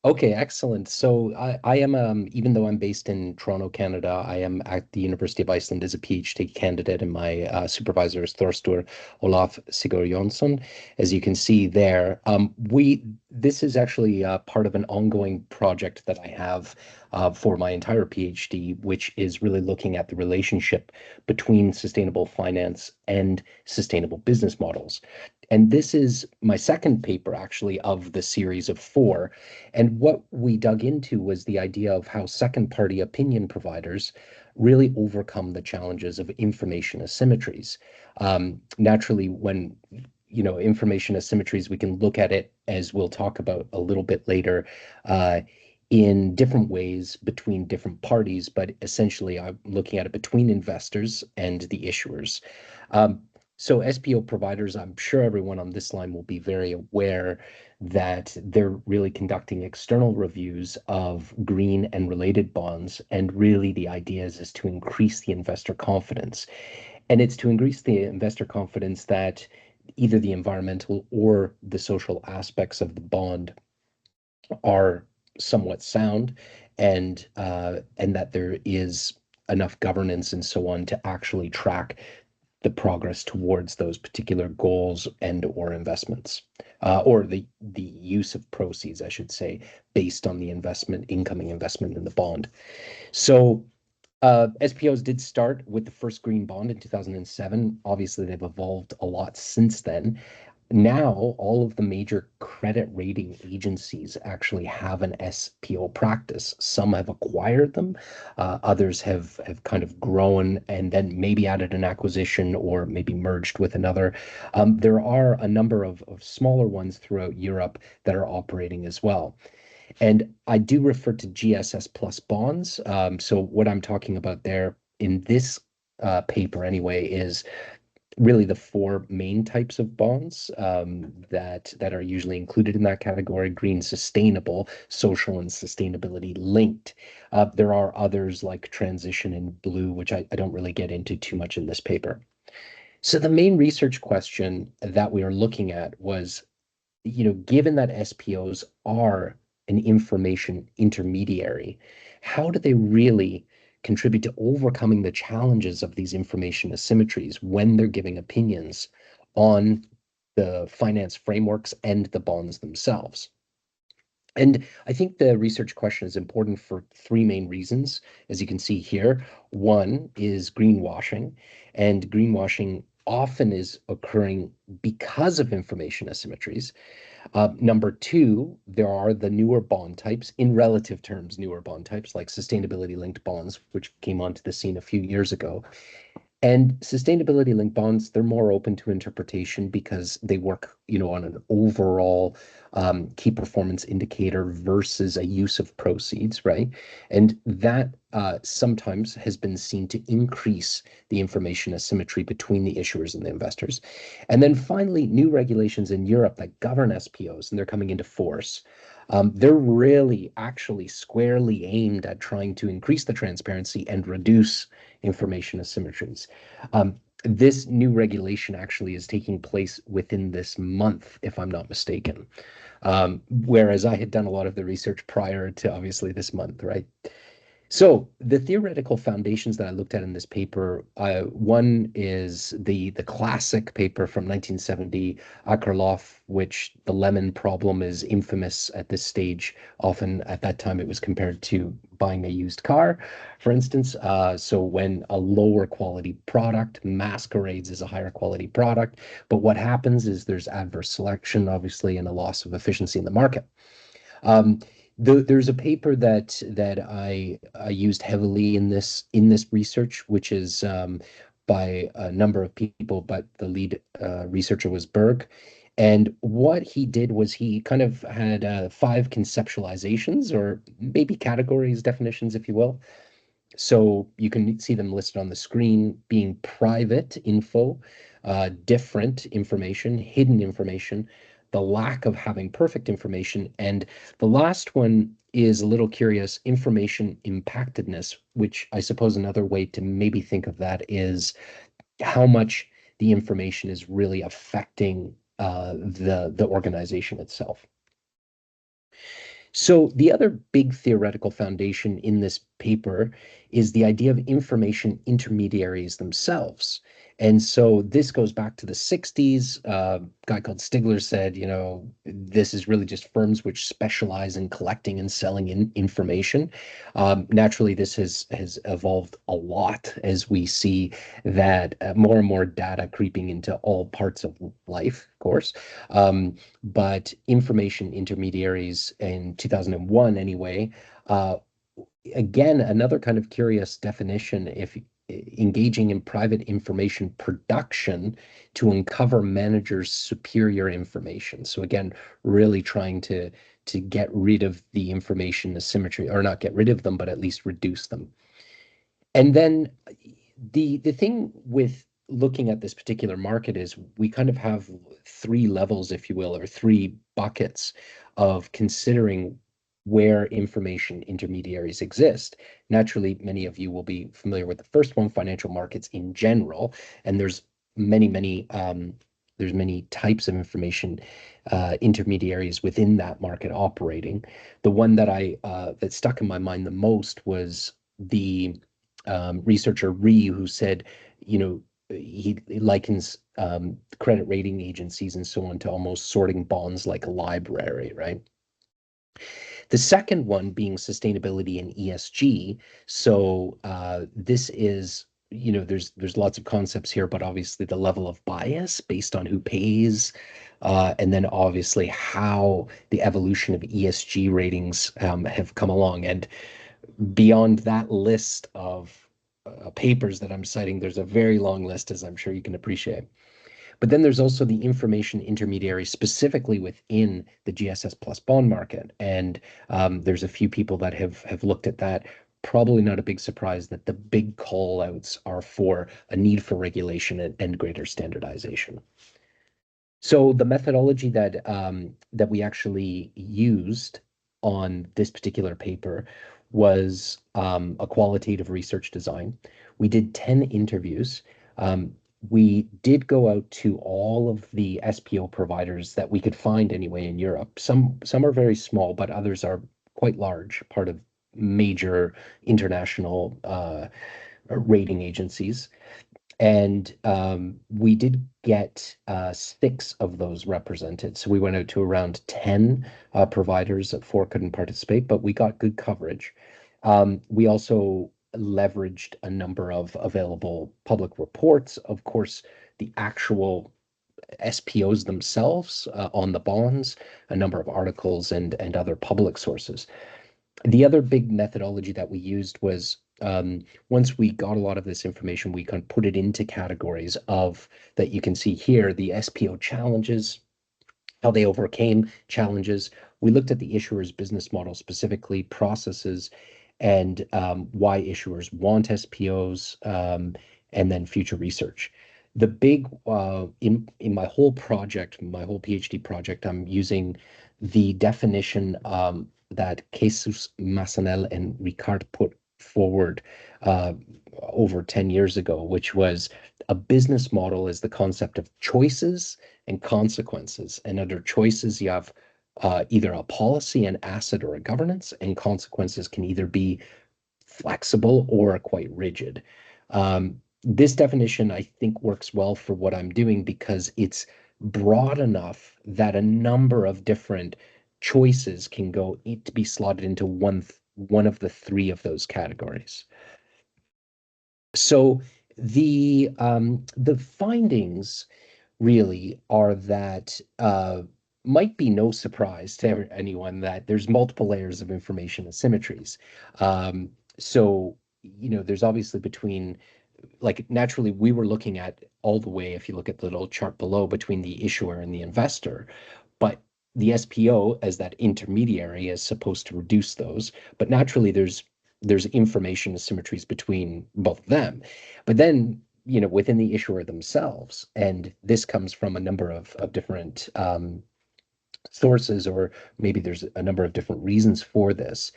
Okay, excellent. So I am, even though I'm based in Toronto, Canada, I am at the University of Iceland as a PhD candidate, and my supervisor is Þorstur Olaf Sigurjónsson. As you can see there, this is actually part of an ongoing project that I have for my entire PhD, which is really looking at the relationship between sustainable finance and sustainable business models. And this is my second paper, actually, of the series of 4. And what we dug into was the idea of how second-party opinion providers really overcome the challenges of information asymmetries. Naturally, when information asymmetries, we can look at it, as we'll talk about a little bit later, in different ways between different parties, but essentially I'm looking at it between investors and the issuers. So SPO providers, I'm sure everyone on this line will be very aware that they're really conducting external reviews of green and related bonds. And really the idea is to increase the investor confidence. And it's to increase the investor confidence that either the environmental or the social aspects of the bond are somewhat sound, and that there is enough governance and so on to actually track the progress towards those particular goals and or investments, or the use of proceeds, I should say, based on the incoming investment in the bond. So SPOs did start with the first green bond in 2007. Obviously, they've evolved a lot since then. Now, all of the major credit rating agencies actually have an SPO practice. Some have acquired them, others have kind of grown and then maybe added an acquisition or maybe merged with another. There are a number of smaller ones throughout Europe that are operating as well. And I do refer to GSS plus bonds. So what I'm talking about there in this paper anyway is really the four main types of bonds that are usually included in that category: green, sustainable, social, and sustainability linked. There are others like transition and blue, which I don't really get into too much in this paper. So the main research question that we are looking at was, given that SPOs are an information intermediary, how do they really contribute to overcoming the challenges of these information asymmetries when they're giving opinions on the finance frameworks and the bonds themselves? And I think the research question is important for three main reasons, as you can see here. One is greenwashing, and greenwashing often is occurring because of information asymmetries. Number two, there are the newer bond types, in relative terms, newer bond types like sustainability-linked bonds, which came onto the scene a few years ago. And sustainability-linked bonds, they're more open to interpretation because they work, on an overall key performance indicator versus a use of proceeds, right? And that sometimes has been seen to increase the information asymmetry between the issuers and the investors. And then finally, new regulations in Europe that govern SPOs, and they're coming into force. They're really actually squarely aimed at trying to increase the transparency and reduce information asymmetries. This new regulation actually is taking place within this month, if I'm not mistaken. Whereas I had done a lot of the research prior to obviously this month, right? So the theoretical foundations that I looked at in this paper, one is the classic paper from 1970, Akerlof, which the lemon problem is infamous at this stage. Often at that time, it was compared to buying a used car, for instance. So when a lower quality product masquerades as a higher quality product, but what happens is there's adverse selection, obviously, and a loss of efficiency in the market. There's a paper that I used heavily in this research, which is by a number of people, but the lead researcher was Berg. And what he did was he kind of had 5 conceptualizations, or maybe categories, definitions, if you will. So you can see them listed on the screen: being private info, different information, hidden information, the lack of having perfect information, and the last one is a little curious: information impactedness, which I suppose another way to maybe think of that is how much the information is really affecting the organization itself. So the other big theoretical foundation in this paper is the idea of information intermediaries themselves. And so this goes back to the 60s. A guy called Stigler said, this is really just firms which specialize in collecting and selling information. Naturally, this has evolved a lot as we see that more and more data creeping into all parts of life, of course. But information intermediaries in 2001 anyway, again, another kind of curious definition: if engaging in private information production to uncover managers' superior information. So again, really trying to get rid of the information asymmetry, or not get rid of them, but at least reduce them. And then the thing with looking at this particular market is we kind of have 3 levels, if you will, or 3 buckets of considering where information intermediaries exist. Naturally, many of you will be familiar with the first one, financial markets in general, and there's many types of information intermediaries within that market operating. The one that that stuck in my mind the most was the researcher Rhee, who said, he likens credit rating agencies and so on to almost sorting bonds like a library, right? The second one being sustainability and ESG. So this is, there's lots of concepts here, but obviously the level of bias based on who pays, and then obviously how the evolution of ESG ratings have come along. And beyond that list of papers that I'm citing, there's a very long list, as I'm sure you can appreciate. But then there's also the information intermediary specifically within the GSS plus bond market. And there's a few people that have looked at that probably not a big surprise that the big call outs are for a need for regulation and greater standardization. So the methodology that that we actually used on this particular paper was a qualitative research design. We did 10 interviews. We did go out to all of the SPO providers that we could find anyway in Europe. Some are very small, but others are quite large, part of major international rating agencies. And we did get 6 of those represented. So we went out to around 10 providers. 4 couldn't participate, but we got good coverage. We also leveraged a number of available public reports. Of course, the actual SPOs themselves on the bonds, a number of articles and other public sources. The other big methodology that we used was once we got a lot of this information, we can put it into categories of that you can see here, the SPO challenges, how they overcame challenges. We looked at the issuer's business model, specifically processes, and why issuers want SPOs, and then future research. The big, in my whole project, my whole PhD project, I'm using the definition that Jesus Massanel and Ricard put forward over 10 years ago, which was a business model is the concept of choices and consequences. And under choices, you have either a policy, an asset, or a governance, and consequences can either be flexible or quite rigid. This definition, I think, works well for what I'm doing because it's broad enough that a number of different choices can go to be slotted into one of the 3 of those categories. So the findings really are that might be no surprise to anyone that there's multiple layers of information asymmetries. So, you know, there's obviously between, like, naturally we were looking at all the way, if you look at the little chart below, between the issuer and the investor, but the SPO as that intermediary is supposed to reduce those. But naturally there's information asymmetries between both of them. But then, you know, within the issuer themselves, and this comes from a number of different sources, or maybe there's a number of different reasons for this.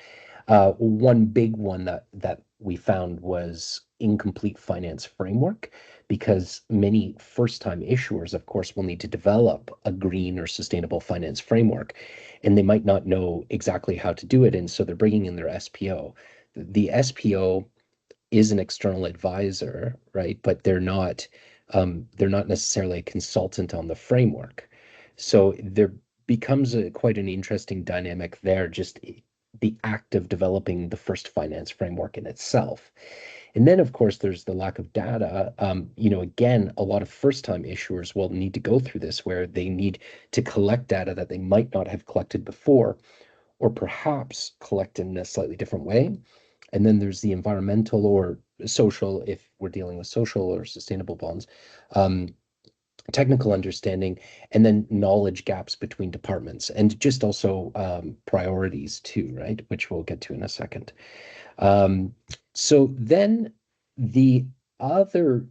One big one that we found was incomplete finance framework, because many first-time issuers, of course, will need to develop a green or sustainable finance framework, and they might not know exactly how to do it, and so they're bringing in their SPO. The SPO is an external advisor, right? But they're not necessarily a consultant on the framework. So there becomes quite an interesting dynamic there, just the act of developing the first finance framework in itself. And then, of course, there's the lack of data. You know, again, a lot of first-time issuers will need to go through this, where they need to collect data that they might not have collected before, or perhaps collect in a slightly different way. And then there's the environmental or social, if we're dealing with social or sustainable bonds, technical understanding, and then knowledge gaps between departments, and just also priorities too, right? Which we'll get to in a second. So then the other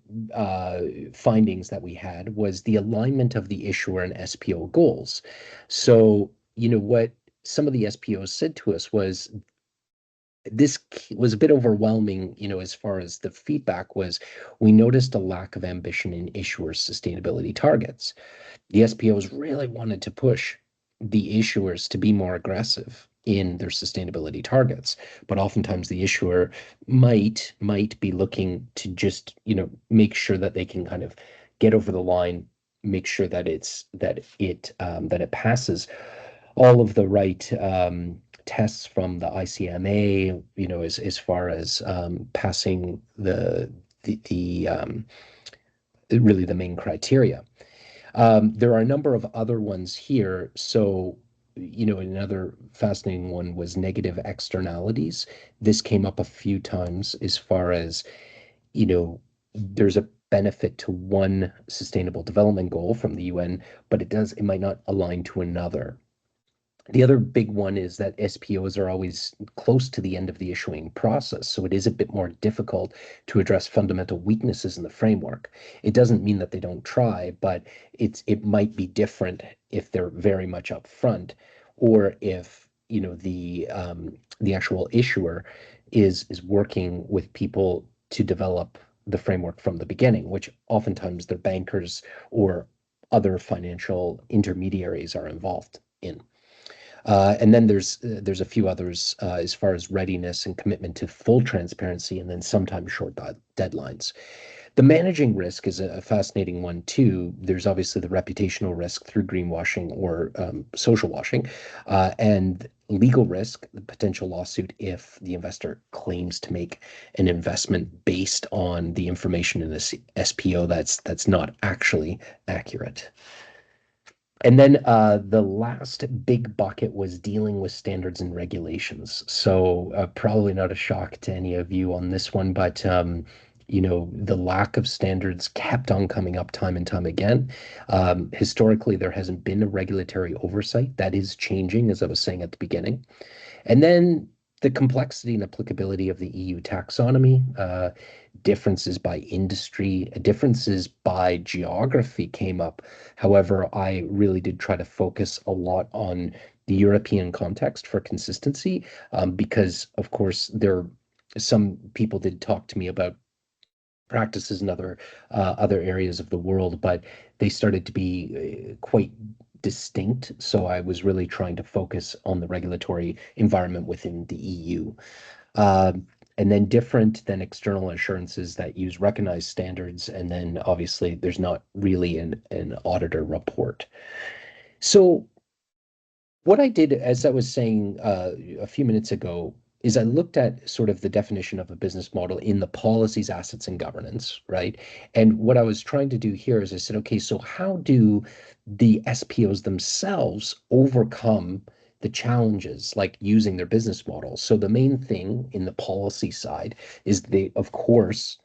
findings that we had was the alignment of the issuer and SPO goals. So, you know, what some of the SPOs said to us was, this was a bit overwhelming, you know, as far as the feedback was, we noticed a lack of ambition in issuers' sustainability targets. The SPOs really wanted to push the issuers to be more aggressive in their sustainability targets, but oftentimes the issuer might be looking to just, you know, make sure that they can kind of get over the line, make sure that it passes all of the right tests from the ICMA, you know, as far as passing really the main criteria. There are a number of other ones here. So, you know, another fascinating one was negative externalities. This came up a few times as far as, you know, there's a benefit to one sustainable development goal from the UN, but it might not align to another. The other big one is that SPOs are always close to the end of the issuing process, so it is a bit more difficult to address fundamental weaknesses in the framework. It doesn't mean that they don't try, but it might be different if they're very much upfront, or if the actual issuer is working with people to develop the framework from the beginning, which oftentimes their bankers or other financial intermediaries are involved in. And then there's a few others as far as readiness and commitment to full transparency, and then sometimes short deadlines. The managing risk is a fascinating one too. There's obviously the reputational risk through greenwashing or social washing, and legal risk, the potential lawsuit if the investor claims to make an investment based on the information in this SPO that's not actually accurate. And then the last big bucket was dealing with standards and regulations. So probably not a shock to any of you on this one, but the lack of standards kept on coming up time and time again. Historically, there hasn't been a regulatory oversight. That is changing, as I was saying at the beginning. And then the complexity and applicability of the EU taxonomy, differences by industry, differences by geography came up. However, I really did try to focus a lot on the European context for consistency, because, of course, some people did talk to me about practices in other areas of the world, but they started to be quite distinct. So I was really trying to focus on the regulatory environment within the EU. And then different than external assurances that use recognized standards. And then obviously there's not really an auditor report. So what I did, as I was saying a few minutes ago, is I looked at sort of the definition of a business model in the policies, assets, and governance, right? And what I was trying to do here is I said, okay, so how do the SPOs themselves overcome the challenges like using their business model? So the main thing in the policy side is they, of course,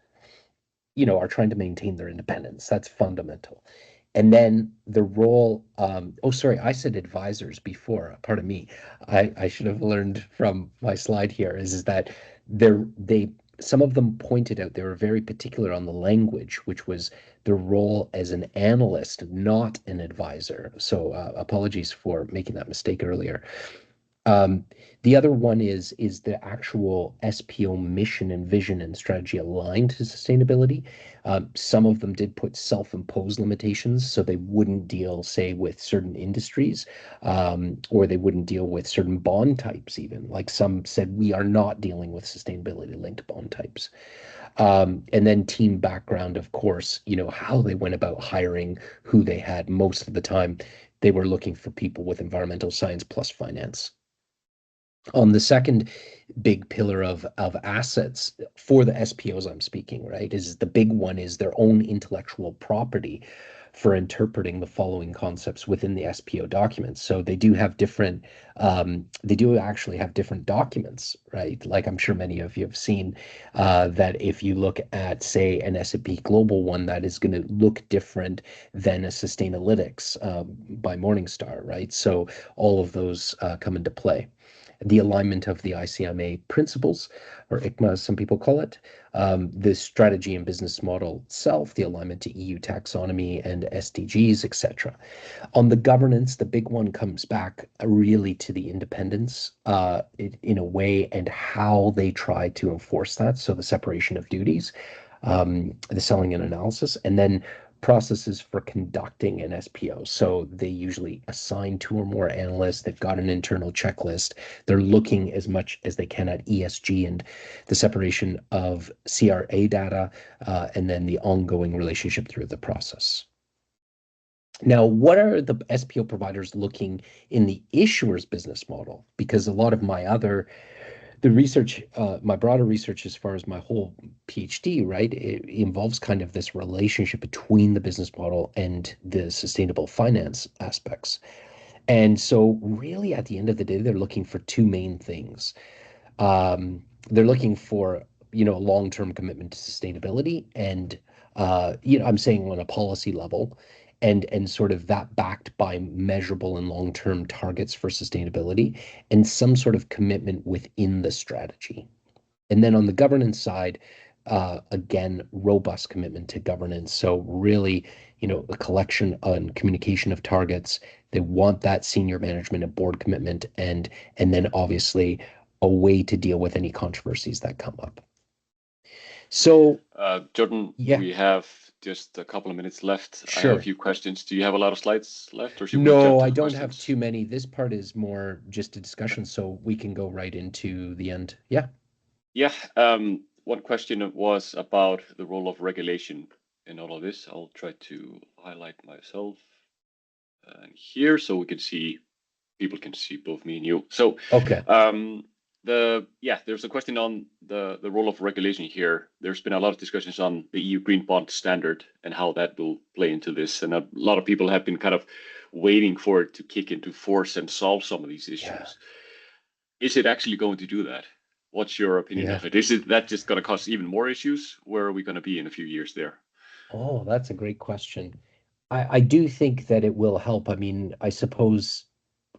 are trying to maintain their independence. That's fundamental. And then the role, sorry, I said advisors before, pardon me. I should have learned from my slide here is that some of them pointed out they were very particular on the language, which was their role as an analyst, not an advisor. So apologies for making that mistake earlier. The other one is the actual SPO mission and vision and strategy aligned to sustainability. Some of them did put self-imposed limitations, so they wouldn't deal, say, with certain industries, or they wouldn't deal with certain bond types even. Like some said, we are not dealing with sustainability-linked bond types. And then team background, of course, how they went about hiring, who they had. Most of the time, they were looking for people with environmental science plus finance. On the second big pillar of assets for the SPOs I'm speaking, right, is the big one is their own intellectual property for interpreting the following concepts within the SPO documents. So they do have different, they do actually have different documents, right? Like I'm sure many of you have seen that if you look at, say, an S&P Global one, that is going to look different than a Sustainalytics by Morningstar, right? So all of those come into play. The alignment of the ICMA principles, or ICMA as some people call it, the strategy and business model itself, the alignment to EU taxonomy and SDGs, etc. On the governance, the big one comes back really to the independence in a way and how they try to enforce that. So the separation of duties, the selling and analysis, and then processes for conducting an SPO. So they usually assign 2 or more analysts. They've got an internal checklist. They're looking as much as they can at ESG and the separation of CRA data, and then the ongoing relationship through the process. Now, what are the SPO providers looking in the issuer's business model? Because a lot of the research, my broader research as far as my whole PhD, right, it involves kind of this relationship between the business model and the sustainable finance aspects. And so really at the end of the day, they're looking for 2 main things. They're looking for, a long-term commitment to sustainability and, I'm saying on a policy level, and sort of that backed by measurable and long-term targets for sustainability and some sort of commitment within the strategy. And then on the governance side, again, robust commitment to governance. So really, a collection and communication of targets. They want that senior management and board commitment, and then obviously a way to deal with any controversies that come up. So, Jordan, yeah. we have just a couple of minutes left. I Sure. have a few questions. Do you have a lot of slides left, or should we No, jump to I the don't have questions? too many. This part is more just a discussion, so we can go right into the end. Yeah. Yeah. One question was about the role of regulation in all of this. I'll try to highlight myself here so we can see, people can see both me and you. So, Okay. there's a question on the role of regulation here. There's been a lot of discussions on the EU Green Bond Standard and how that will play into this. And a lot of people have been kind of waiting for it to kick into force and solve some of these issues. Yeah. Is it actually going to do that? What's your opinion of it? Is that just going to cause even more issues? Where are we going to be in a few years there? Oh, that's a great question. I do think that it will help. I mean, I suppose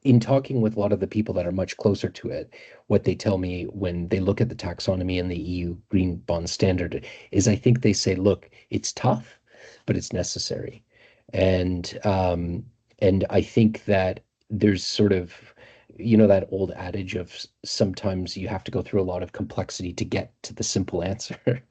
in talking with a lot of the people that are much closer to it, what they tell me when they look at the taxonomy and the EU Green Bond Standard is I think they say, look, it's tough, but it's necessary. And I think that there's sort of, that old adage of sometimes you have to go through a lot of complexity to get to the simple answer.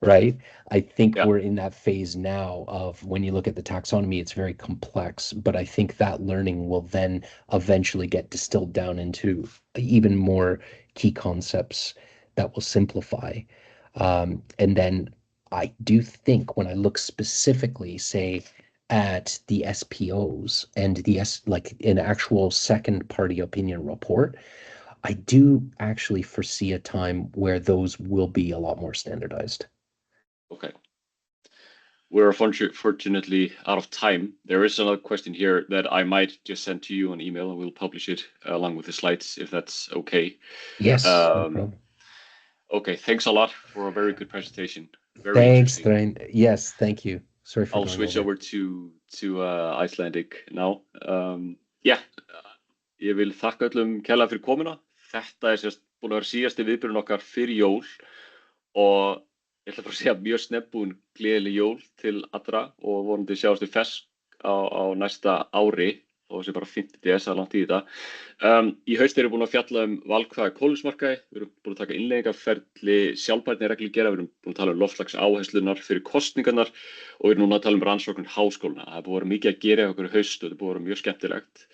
Right? I think we're in that phase now of when you look at the taxonomy, it's very complex, but I think that learning will then eventually get distilled down into even more key concepts that will simplify. And then I do think when I look specifically, say, at the SPOs and like an actual second party opinion report, I do actually foresee a time where those will be a lot more standardized. Okay. We're fortunately out of time. There is another question here that I might just send to you on email, and we'll publish it along with the slides if that's okay. Yes, no problem. Okay, thanks a lot for a very good presentation. Very Thanks, interesting. Threin. Yes, thank you. Sorry for I'll going switch over to Icelandic now. Ég vil þakka öllum kærlega fyrir komuna. Þetta sérst búin að vera síðasti viðburðurinn okkar fyrir jól og ég ætla bara að segja mjög snemmbuð gleðileg jól til allra og vonandi sjáumst við fesk á næsta ári og þessi bara 50 DS að langt í þetta. Í haust erum við búin að fjalla valkvæða kolefnismarkaði, við erum búin að taka innleiðingarferli sjálfbærni reglugerða, við erum búin að tala loftslagsáherslurnar fyrir kosningarnar og við erum núna að tala rannsókn háskólana. Það er búin að vera mikið að gera í okkur í haust og þetta er búin að vera mjög skemmtilegt.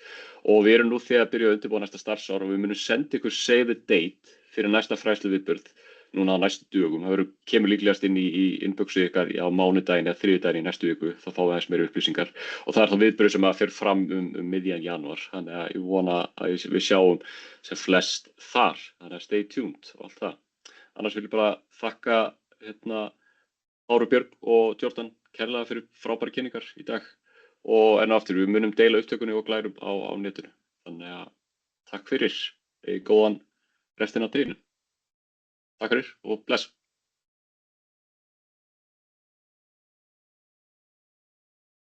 Og við erum nú þegar að byrja að undirbúa næsta starfsár og við munum senda ykkur save the date fyrir næsta fræðsluviðburð núna á næstu dögum. Það kemur líklegast inn í innböksu ykkar á mánudaginn eða þriðjudaginn í næstu viku, þá fáum við aðeins meiri upplýsingar. Og það er þá viðburður sem að fer fram miðjan janúar. Þannig að ég vona að við sjáum sem flest þar. Þannig að stay tuned og allt það. Annars vil ég bara þakka Báru Björg og Jordan kærlega fyrir frábæra kynningar í dag. Og enn aftur, við munum deila upptökunni og glærum á netinu. Þannig að takk fyrir. Góðan restina af daginn. Takk fyrir og bless.